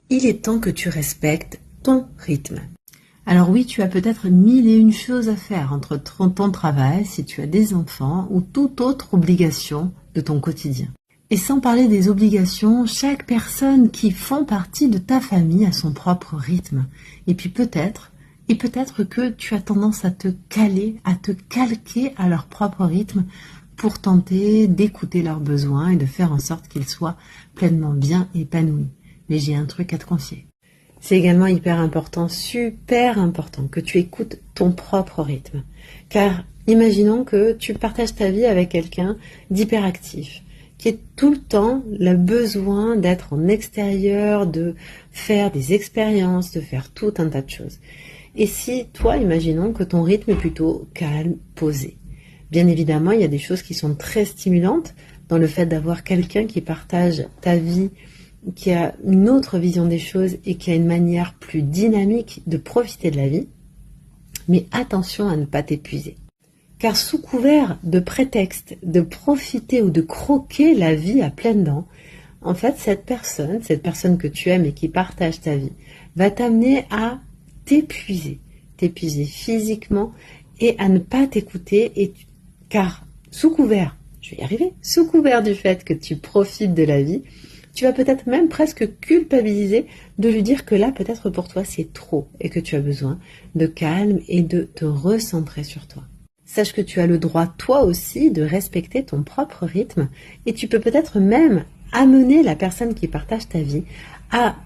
Il est temps que tu respectes ton rythme. Alors oui, tu as peut-être 1001 choses à faire entre ton travail, si tu as des enfants ou toute autre obligation de ton quotidien. Et sans parler des obligations, chaque personne qui font partie de ta famille a son propre rythme. Et puis peut-être que tu as tendance à te caler, à te calquer à leur propre rythme pour tenter d'écouter leurs besoins et de faire en sorte qu'ils soient pleinement bien épanouis. Mais j'ai un truc à te confier. C'est également hyper important, super important, que tu écoutes ton propre rythme. Car imaginons que tu partages ta vie avec quelqu'un d'hyperactif, qui est tout le temps le besoin d'être en extérieur, de faire des expériences, de faire tout un tas de choses. Et si toi, imaginons que ton rythme est plutôt calme, posé. Bien évidemment, il y a des choses qui sont très stimulantes dans le fait d'avoir quelqu'un qui partage ta vie, qui a une autre vision des choses et qui a une manière plus dynamique de profiter de la vie. Mais attention à ne pas t'épuiser. Car sous couvert de prétexte de profiter ou de croquer la vie à pleines dents, en fait, cette personne que tu aimes et qui partage ta vie, va t'amener à t'épuiser physiquement et à ne pas t'écouter. Car sous couvert du fait que tu profites de la vie, tu vas peut-être même presque culpabiliser de lui dire que là, peut-être pour toi, c'est trop et que tu as besoin de calme et de te recentrer sur toi. Sache que tu as le droit, toi aussi, de respecter ton propre rythme et tu peux peut-être même amener la personne qui partage ta vie à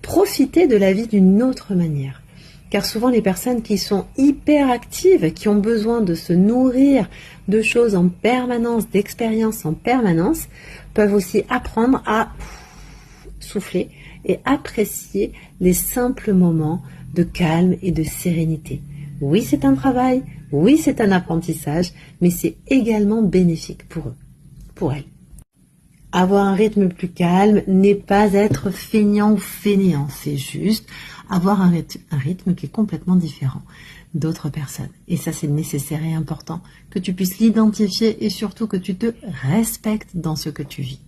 profiter de la vie d'une autre manière. Car souvent, les personnes qui sont hyper actives, qui ont besoin de se nourrir de choses en permanence, d'expériences en permanence, peuvent aussi apprendre à souffler et apprécier les simples moments de calme et de sérénité. Oui, c'est un travail, oui, c'est un apprentissage, mais c'est également bénéfique pour eux, pour elles. Avoir un rythme plus calme n'est pas être feignant ou fainéant, c'est juste avoir un rythme qui est complètement différent d'autres personnes. Et ça, c'est nécessaire et important que tu puisses l'identifier et surtout que tu te respectes dans ce que tu vis.